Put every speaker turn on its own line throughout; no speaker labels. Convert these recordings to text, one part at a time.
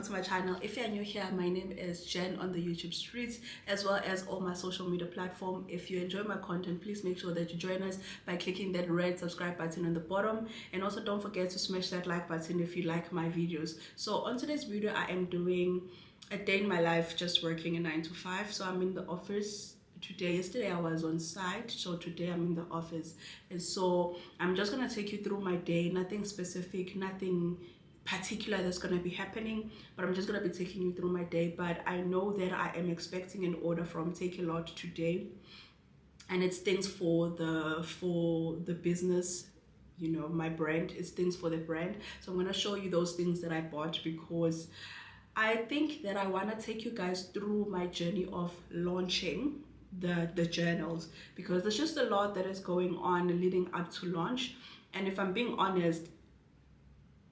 to my channel. If you're new here, my name is Jen on the YouTube streets as well as all my social media platform. If you enjoy my content, please make sure that you join us by clicking that red subscribe button on the bottom, and also don't forget to smash that like button if you like my videos. So on today's video, I am doing a day in my life, just working a 9 to 5. So I'm in the office today. Yesterday I was on site, so today I'm in the office, and so I'm just gonna take you through my day. Nothing specific, nothing particular that's gonna be happening, but I'm just gonna be taking you through my day. But I know that I am expecting an order from Take a Lot today, and it's things for the business, you know, my brand. It's things for the brand. So I'm gonna show you those things that I bought, because I think that I want to take you guys through my journey of launching the journals, because there's just a lot that is going on leading up to launch. And if I'm being honest,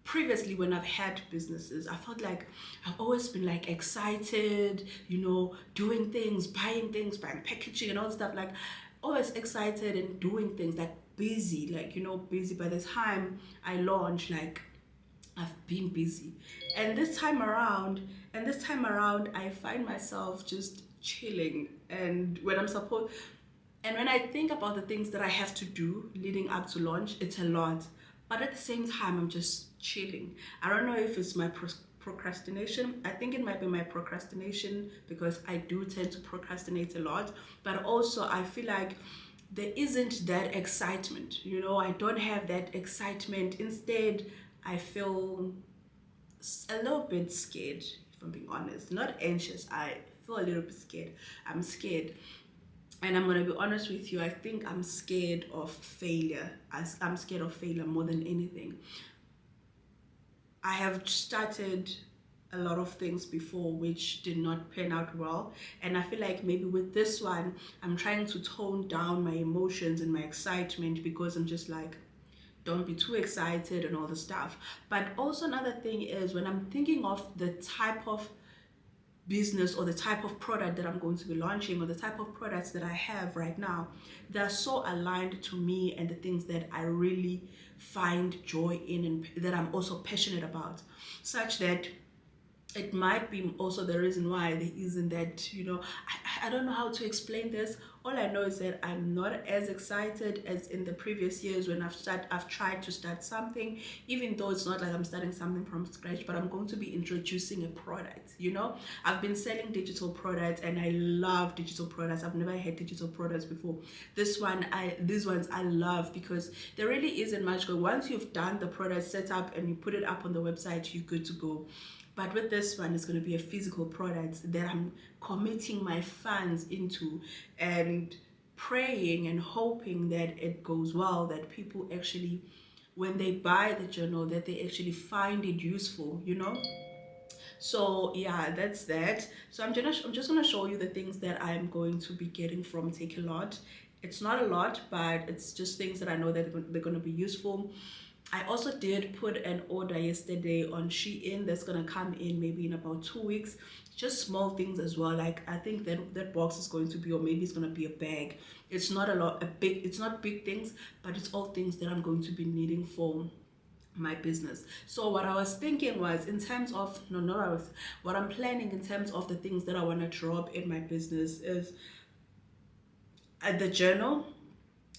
previously when I've had businesses, I felt like I've always been like excited, you know, doing things, buying packaging and all this stuff, like always excited and doing things, like busy, like, you know, busy. By the time I launch, like I've been busy. And this time around, I find myself just chilling. And when I think about the things that I have to do leading up to launch, it's a lot. But at the same time, I'm just chilling. I don't know if it's my procrastination. I think it might be my procrastination, because I do tend to procrastinate a lot. But also I feel like there isn't that excitement, you know. I don't have that excitement. Instead, I feel a little bit scared, if I'm being honest. Not anxious, I feel a little bit scared. I'm scared. And I'm gonna be honest with you, I think I'm scared of failure. I'm scared of failure more than anything. I have started a lot of things before which did not pan out well, and I feel like maybe with this one, I'm trying to tone down my emotions and my excitement, because I'm just like, don't be too excited and all the stuff. But also another thing is, when I'm thinking of the type of business or the type of product that I'm going to be launching, or the type of products that I have right now, they're so aligned to me and the things that I really find joy in, and that I'm also passionate about, such that it might be also the reason why there isn't that, you know, I don't know how to explain this. All I know is that I'm not as excited as in the previous years when I've tried to start something, even though it's not like I'm starting something from scratch, but I'm going to be introducing a product, you know. I've been selling digital products and I love digital products. I've never had digital products before. These ones I love, because there really isn't much going. Once you've done the product setup and you put it up on the website, you're good to go. But with this one, it's going to be a physical product that I'm committing my funds into, and praying and hoping that it goes well, that people actually, when they buy the journal, that they actually find it useful, you know. So yeah, that's that. So I'm just gonna show you the things that I'm going to be getting from Take a Lot. It's not a lot, but it's just things that I know that they're going to be useful. I also did put an order yesterday on Shein that's gonna come in maybe in about 2 weeks. Just small things as well. Like, I think that box is going to be, or maybe it's gonna be a bag. It's not it's not big things, but it's all things that I'm going to be needing for my business. So what I was thinking was, in terms of what I'm planning in terms of the things that I want to drop in my business is the journal.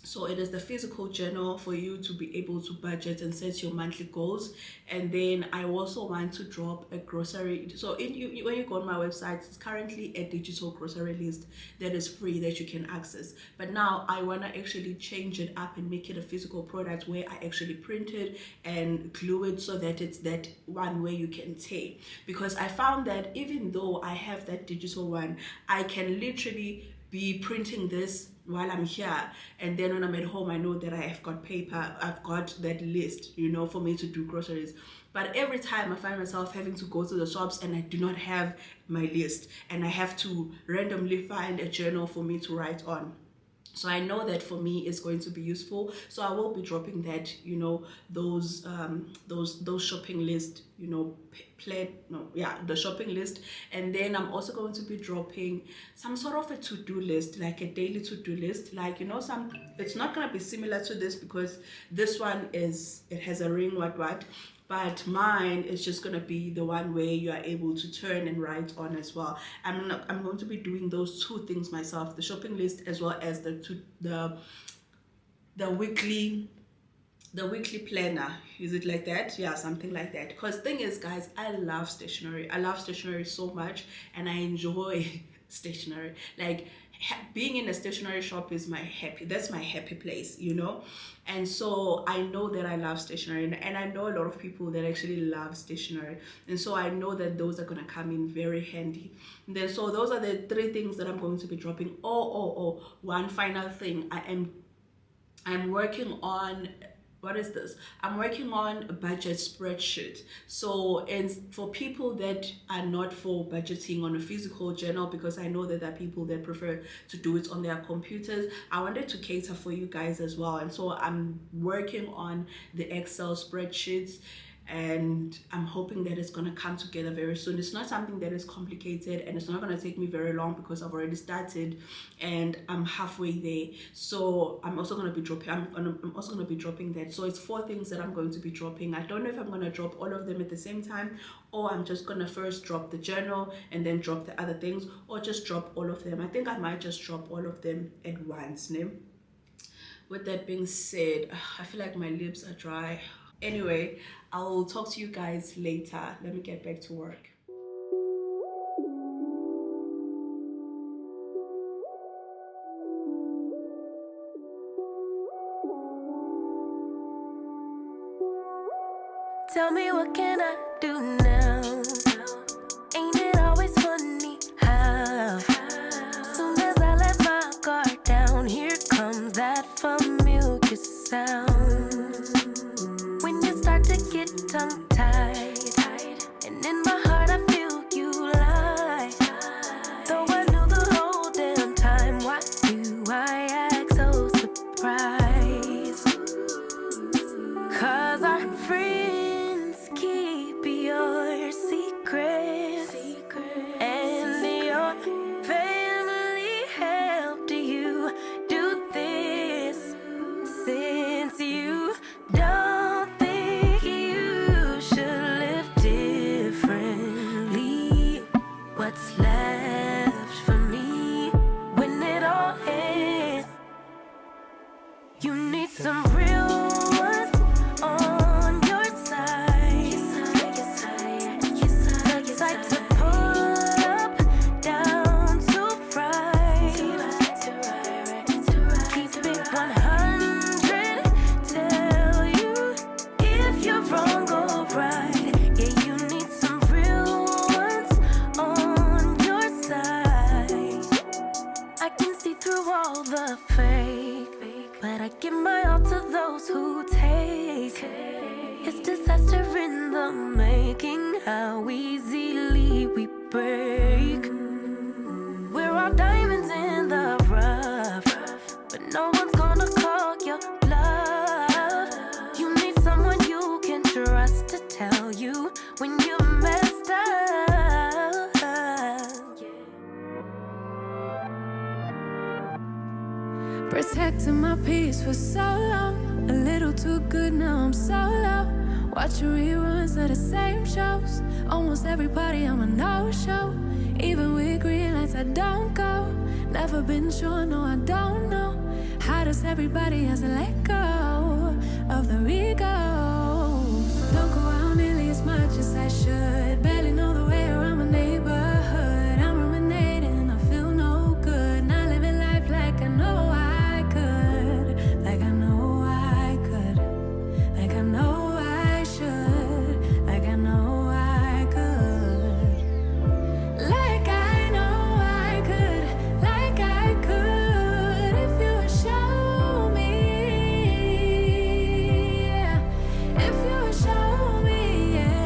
So it is the physical journal for you to be able to budget and set your monthly goals. And then I also want to drop a grocery. So when you go on my website, it's currently a digital grocery list that is free, that you can access. But now I want to actually change it up and make it a physical product, where I actually print it and glue it, so that it's that one where you can take. Because I found that even though I have that digital one, I can literally be printing this while I'm here, and then when I'm at home, I know that I have got paper, I've got that list, you know, for me to do groceries. But every time I find myself having to go to the shops and I do not have my list, and I have to randomly find a journal for me to write on. So I know that for me it's going to be useful. So I will be dropping that, you know, those shopping list, you know, the shopping list. And then I'm also going to be dropping some sort of a to-do list, like a daily to-do list, like, you know, it's not going to be similar to this, because this one it has a ring what, but mine is just gonna be the one where you are able to turn and write on as well. I'm going to be doing those two things myself, the shopping list as well as the weekly planner. Is it like that? Yeah, something like that. Because thing is, guys, I love stationery. I love stationery so much, and I enjoy stationery. Like being in a stationery shop is that's my happy place, you know. And so I know that I love stationery, and I know a lot of people that actually love stationery, and so I know that those are gonna come in very handy. And then so those are the 3 things that I'm going to be dropping. One final thing. I'm working on, what is this? I'm working on a budget spreadsheet. So, and for people that are not for budgeting on a physical journal, because I know that there are people that prefer to do it on their computers, I wanted to cater for you guys as well. And so I'm working on the Excel spreadsheets, and I'm hoping that it's going to come together very soon. It's not something that is complicated, and it's not going to take me very long because I've already started and I'm halfway there. So I'm also going to be dropping, I'm also going to be dropping that. So it's 4 things that I'm going to be dropping. I don't know if I'm going to drop all of them at the same time, or I'm just going to first drop the journal and then drop the other things, or just drop all of them. I think I might just drop all of them at once. With that being said, I feel like my lips are dry. Anyway, I'll talk to you guys later. Let me get back to work.
Tell me, what can I do now? Ain't it always funny how soon as I let my guard down, here comes that familiar sound. When you start to get tongue-tied, and in my heart I feel you lie. Though I knew the whole damn time, why do I act so surprised? 'Cause our friends keep your secrets, and your family helped you do this. Since you don't think you should live differently, what's left for me when it all ends? You need some real ones on your side. The type to pull up, down to right. Keep it 100, tell you if you're wrong or right. Yeah, you need some real ones on your side. I can see through all the fake, but I give my all to those who take. It's disaster in the making, how easily we break. We're all diamonds in the rough, but no one's gonna call your bluff. You need someone you can trust to tell you when you messed up.
Protecting my peace for so long, a little too good, now I'm so low. Watching reruns of the same shows, almost every party I'm a no-show. Even with green lights I don't go. Never been sure, no I don't know. How does everybody has to let go of the ego? Don't go out nearly as much as I should. Barely know the way around my neighborhood. I'm ruminating, I feel no good. Not living life like I know I could. Like I know I could. Like I know I should. Like I know I could. Like I know I could. Like I could. If you would show me. Yeah. If you would show me. Yeah.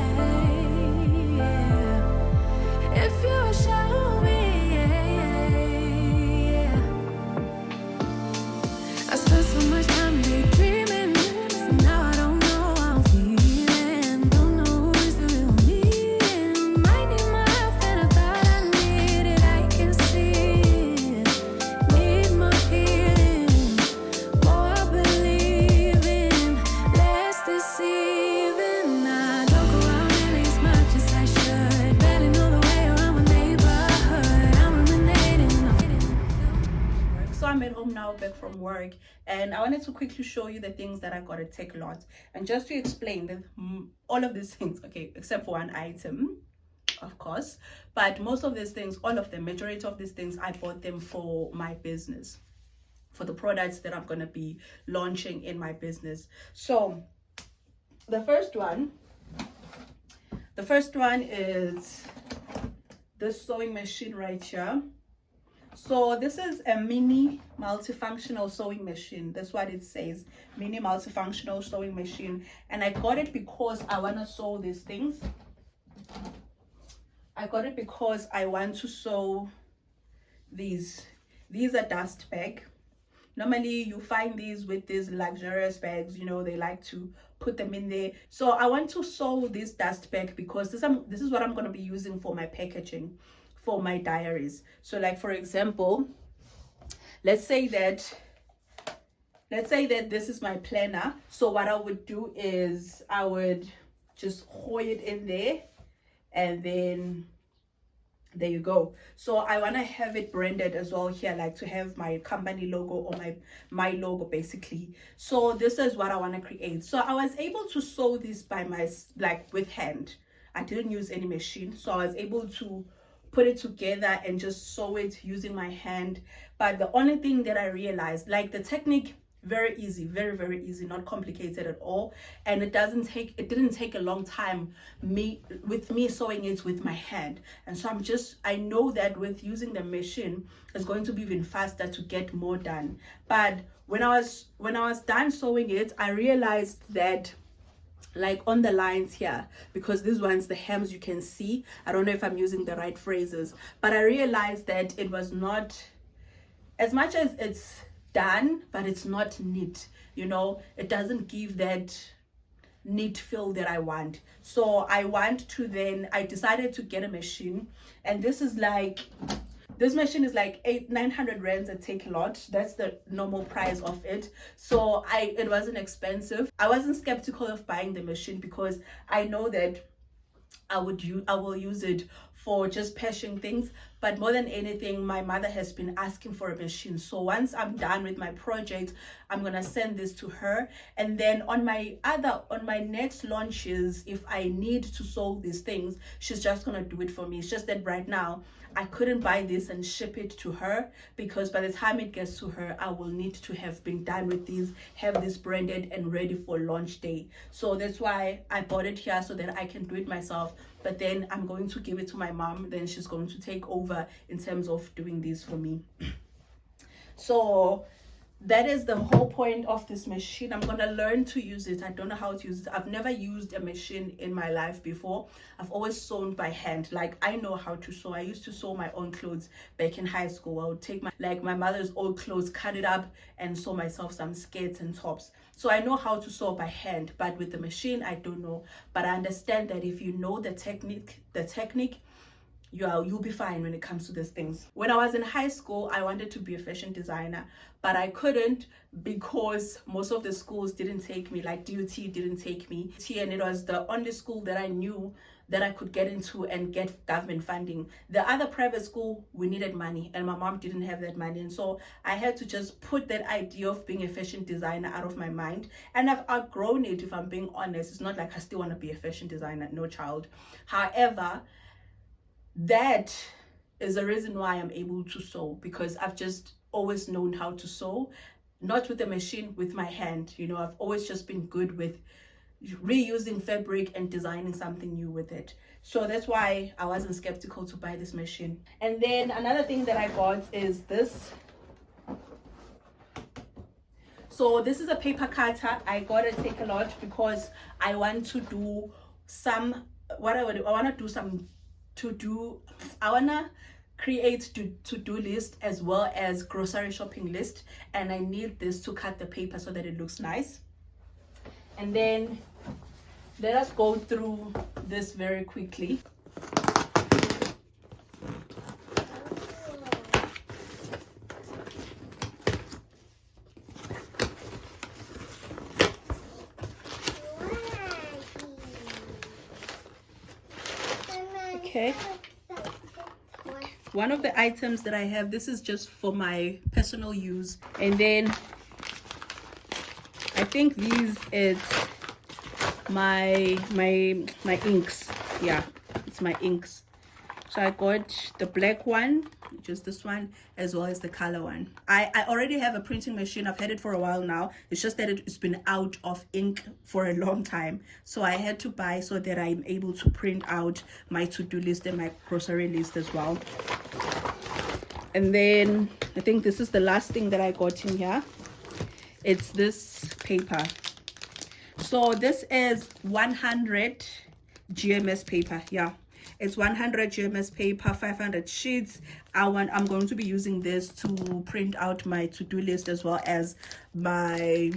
home now, back from work, and I wanted to quickly show you the things that I got at Takealot. And just to explain that all of these things, okay, except for one item, of course, but most of these things, all of the majority of these things, I bought them for my business, for the products that I'm going to be launching in my business. So the first one is this sewing machine right here. So this is a mini multifunctional sewing machine. That's what it says, mini multifunctional sewing machine. And I got it because I want to sew these things. I got it because I want to sew these. These are dust bag. Normally you find these with these luxurious bags, you know, they like to put them in there. So I want to sew this dust bag because this is what I'm going to be using for my packaging, for my diaries. So like, for example, let's say that this is my planner. So what I would do is I would just hold it in there, and then there you go. So I want to have it branded as well here, like to have my company logo or my logo basically. So this is what I want to create. So I was able to sew this by with hand. I didn't use any machine, so I was able to put it together and just sew it using my hand. But the only thing that I realized, like the technique, very easy, very, very easy, not complicated at all. And it didn't take a long time with me sewing it with my hand. And so I know that with using the machine, it's going to be even faster to get more done. But when I was done sewing it, I realized that, like on the lines here, because these ones, the hems, you can see, I don't know if I'm using the right phrases, but I realized that it was not, as much as it's done, but it's not neat, you know, it doesn't give that neat feel that I want. So I decided to get a machine, and this machine is like 900 rands at Takealot. That's the normal price of it. So it wasn't expensive. I wasn't skeptical of buying the machine because I know that I will use it for just patching things. But more than anything, my mother has been asking for a machine. So once I'm done with my project, I'm gonna send this to her. And then on my next launches, if I need to sew these things, she's just gonna do it for me. It's just that right now I couldn't buy this and ship it to her, because by the time it gets to her, I will need to have been done with these, have this branded and ready for launch day. So that's why I bought it here, so that I can do it myself. But then I'm going to give it to my mom, then she's going to take over in terms of doing this for me. So that is the whole point of this machine. I'm gonna learn to use it. I don't know how to use it. I've never used a machine in my life before. I've always sewn by hand. Like, I know how to sew. I used to sew my own clothes back in high school. I would take my mother's old clothes, cut it up, and sew myself some skirts and tops. So I know how to sew by hand, but with the machine, I don't know. But I understand that if you know the technique, you'll be fine when it comes to these things. When I was in high school, I wanted to be a fashion designer, but I couldn't because most of the schools didn't take me, like DUT didn't take me. And it was the only school that I knew that I could get into and get government funding. The other private school, we needed money, and my mom didn't have that money. And so I had to just put that idea of being a fashion designer out of my mind. And I've outgrown it, if I'm being honest. It's not like I still want to be a fashion designer, no child. However, that is the reason why I'm able to sew, because I've just always known how to sew, not with a machine, with my hand. You know, I've always just been good with reusing fabric and designing something new with it. So that's why I wasn't skeptical to buy this machine. And then another thing that I got is this. So this is a paper cutter. I got it Takealot because I want to do I want to create to-do list as well as grocery shopping list, and I need this to cut the paper so that it looks nice. And then let us go through this very quickly. Okay. one of the items that I have, this is just for my personal use. And then I think these is my inks. Yeah, it's my inks. So I got the black one, which is this one, as well as the color one. I already have a printing machine. I've had it for a while now. It's just that it's been out of ink for a long time. So I had to buy so that I'm able to print out my to-do list and my grocery list as well. And then I think this is the last thing that I got in here. It's this paper. So this is 100 GMS paper. Yeah, it's 100 GMS paper, 500 sheets. I'm going to be using this to print out my to-do list as well as my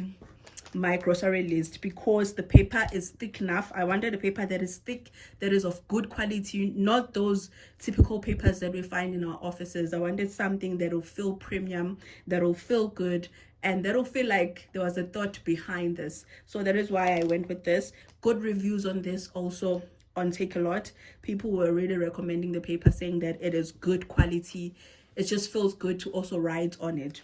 grocery list, because the paper is thick enough. I wanted a paper that is thick, that is of good quality, not those typical papers that we find in our offices. I wanted something that will feel premium, that will feel good, and that'll feel like there was a thought behind this. So that is why I went with this. Good reviews on this also on Take a Lot. People were really recommending the paper, saying that it is good quality. It just feels good to also write on it.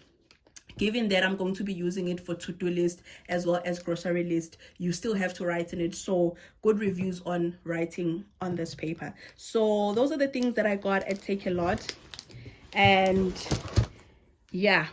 Given that I'm going to be using it for to-do list as well as grocery list, you still have to write in it. So good reviews on writing on this paper. So those are the things that I got at Take a Lot. And yeah,